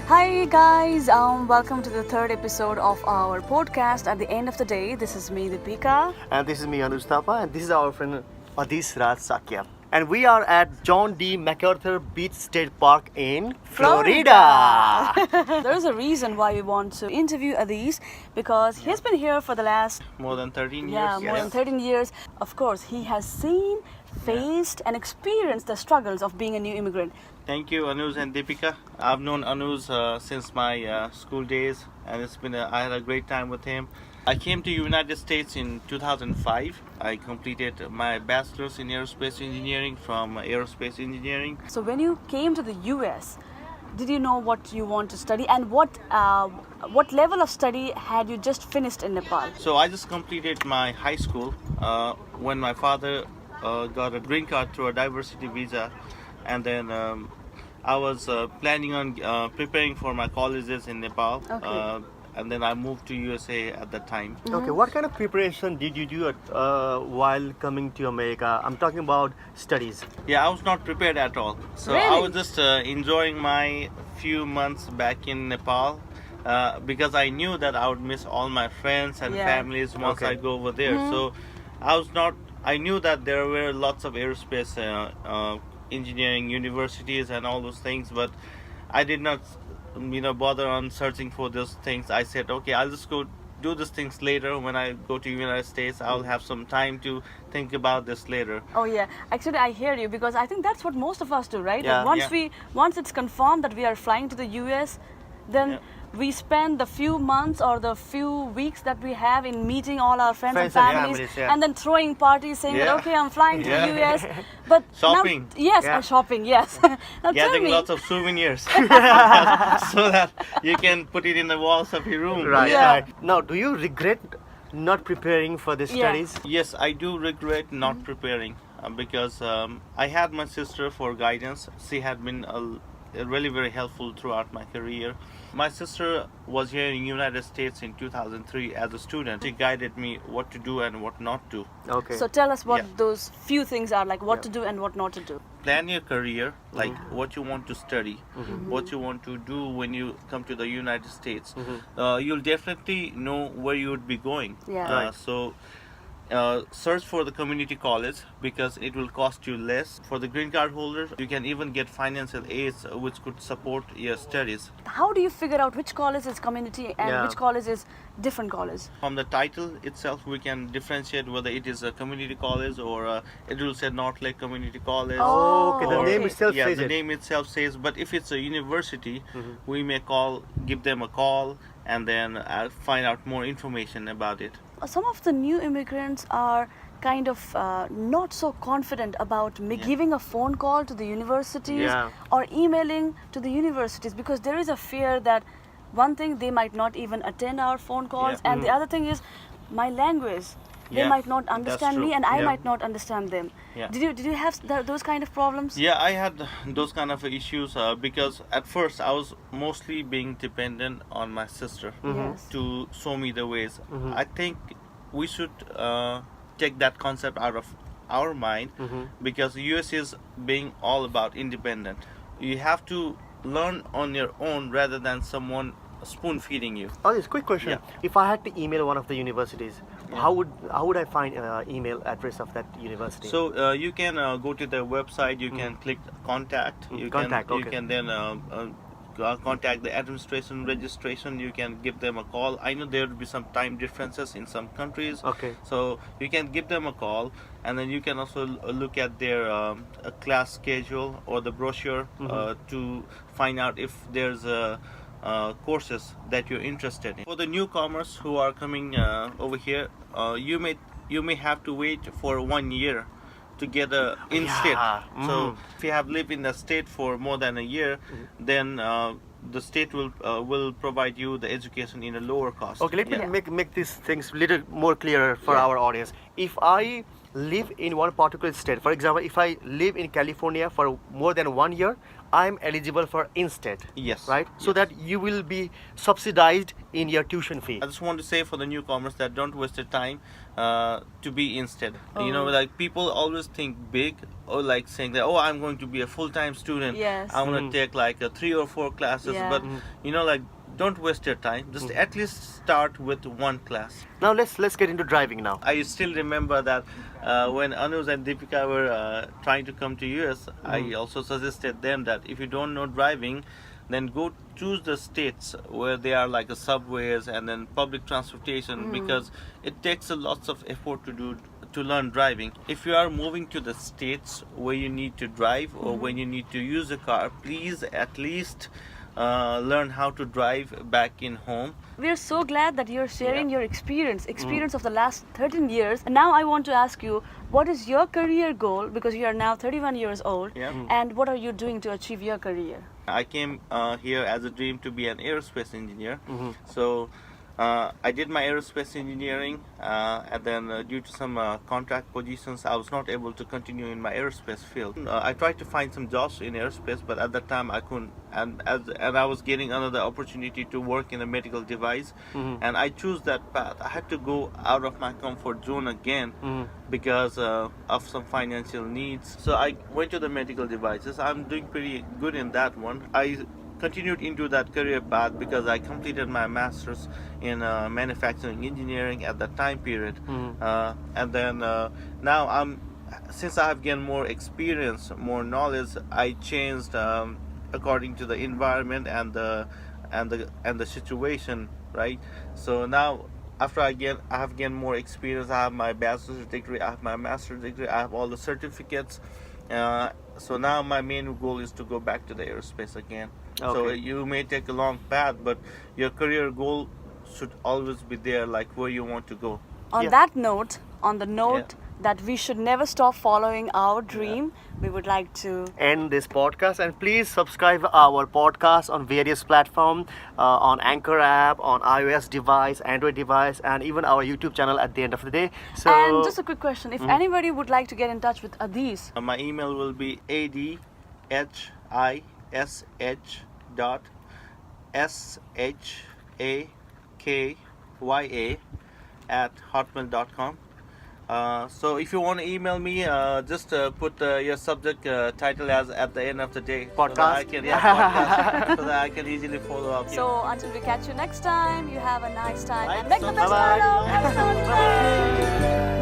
Hi guys, welcome to the third episode of our podcast. At the end of the day, this is me, Dipika. And this is me, Anuz Thapa, and this is our friend Adhish Raj Shakya. And we are at John D. MacArthur Beach State Park in Florida. There is a reason why we want to interview Adhish because he's been here for the last More than 13 years. more than 13 years. Of course, he has seen, faced, and experienced the struggles of being a new immigrant. Thank you, Anuz and Dipika. I've known Anuz since my school days, and I had a great time with him. I came to United States in 2005. I completed my bachelor's in aerospace engineering from aerospace engineering. So when you came to the US, did you know what you want to study and what level of study had you just finished in Nepal? So I just completed my high school when my father got a green card through a diversity visa, and then I was planning on preparing for my colleges in Nepal. Okay. And then I moved to USA at that time. Okay, what kind of preparation did you do while coming to America? I'm talking about studies. Yeah, I was not prepared at all. So I Really? was just enjoying my few months back in Nepal because I knew that I would miss all my friends and Yeah. families once Okay. I go over there. So I knew that there were lots of aerospace engineering universities and all those things, but I did not bother on searching for those things. I said, okay, I'll just go do these things later. When I go to United States, I'll have some time to think about this later. Oh yeah, actually I hear you because I think that's what most of us do, right? Yeah. Like once it's confirmed that we are flying to the US, then Yeah. we spend the few months or the few weeks that we have in meeting all our friends and Friends and families, families, yeah. and then throwing parties saying that Yeah. okay, I'm flying to Yeah. the US. But Shopping. Now, yes, Yeah. shopping. Yes. Now tell Getting me. lots of souvenirs so that you can put it in the walls of your room. Right, Yeah. right. Now, do you regret not preparing for the Yeah. studies? Yes, I do regret not preparing because I had my sister for guidance. She had been really very helpful throughout my career. My sister was here in United States in 2003 as a student. She guided me what to do and what not to. Okay. So tell us what Yeah. those few things are, like what Yeah. to do and what not to do. Plan your career, like what you want to study, Mm-hmm. what you want to do when you come to the United States. You'll definitely know where you would be going. Yeah. Right. So search for the community college because it will cost you less. For the green card holders, you can even get financial aids which could support your studies. How do you figure out which college is community and Yeah. which college is different college? From the title itself, we can differentiate whether it is a community college or it will say North Lake Community College. Oh, okay, the okay. name itself Yeah, says the it. name itself says, but if it's a university, we may give them a call and then find out more information about it. Some of the new immigrants are kind of not so confident about giving a phone call to the universities Yeah. or emailing to the universities because there is a fear that one thing they might not even attend our phone calls, Yeah. and the other thing is my language. They Yeah, might not that's understand me true. and I Yeah. might not understand them. Yeah. Did you have those kind of problems? Yeah, I had those kind of issues because at first I was mostly being dependent on my sister Yes. to show me the ways. I think we should take that concept out of our mind because the US is being all about independent. You have to learn on your own rather than someone spoon feeding you. Oh, this quick question. Yeah. If I had to email one of the universities, how would I find email address of that university? So you can go to their website. You can click contact. You Contact, can okay. you can then contact the administration registration. You can give them a call. I know there will be some time differences in some countries. Okay. So you can give them a call, and then you can also look at their class schedule or the brochure to find out if there's courses that you're interested in. For the newcomers who are coming over here, you may have to wait for 1 year to get a in-state. Yeah. So if you have lived in the state for more than a year, then the state will provide you the education in a lower cost. Okay, let me Yeah. make these things a little more clearer for Yeah. our audience. If I live in one particular state. For example, if I live in California for more than 1 year, I'm eligible for in-state. Yes. Right? So Yes. that you will be subsidized in your tuition fee. I just want to say for the newcomers that don't waste your time to be instead. You know, Oh. like people always think big, or like saying that, oh, I'm going to be a full-time student. Yes. I'm going to take like 3 or 4 classes. Yeah. But you know, like, don't waste your time. Just at least start with 1 class. Now let's get into driving now. I still remember that when Anuz and Dipika were trying to come to US, I also suggested them that if you don't know driving, then go choose the states where there are like subways and then public transportation, because it takes a lots of effort to learn driving. If you are moving to the states where you need to drive or when you need to use a car, please at least learn how to drive back in home. We are so glad that you're sharing Yeah. your experience of the last 13 years. And now I want to ask you, what is your career goal? Because you are now 31 years old. Yeah. And what are you doing to achieve your career? I came here as a dream to be an aerospace engineer. So I did my aerospace engineering, and then due to some contract positions, I was not able to continue in my aerospace field. I tried to find some jobs in aerospace, but at that time I couldn't. And I was getting another opportunity to work in a medical device, and I chose that path. I had to go out of my comfort zone again because of some financial needs. So I went to the medical devices. I'm doing pretty good in that one. I continued into that career path because I completed my master's in manufacturing engineering at that time period, and then now since I have gained more experience, more knowledge, I changed according to the environment and the situation, right? So now after I have gained more experience, I have my bachelor's degree, I have my master's degree, I have all the certificates. So now my main goal is to go back to the aerospace again. So Okay. you may take a long path, but your career goal should always be there, like where you want to go. On Yeah. that note, on the note that we should never stop following our dream, we would like to End this podcast, and please subscribe our podcast on various platforms, on Anchor app, on iOS device, Android device, and even our YouTube channel at the end of the day. So And just a quick question, if anybody would like to get in touch with Adhish, My email will be adhish.shakya@hotmail.com. So if you want to email me, just put your subject title as at the end of the day. So that I Podcast? can, podcast, so that I can easily follow up. so until we catch you next time, you have a nice time Bye. and make the So- best Bye-bye. out of episode. Bye.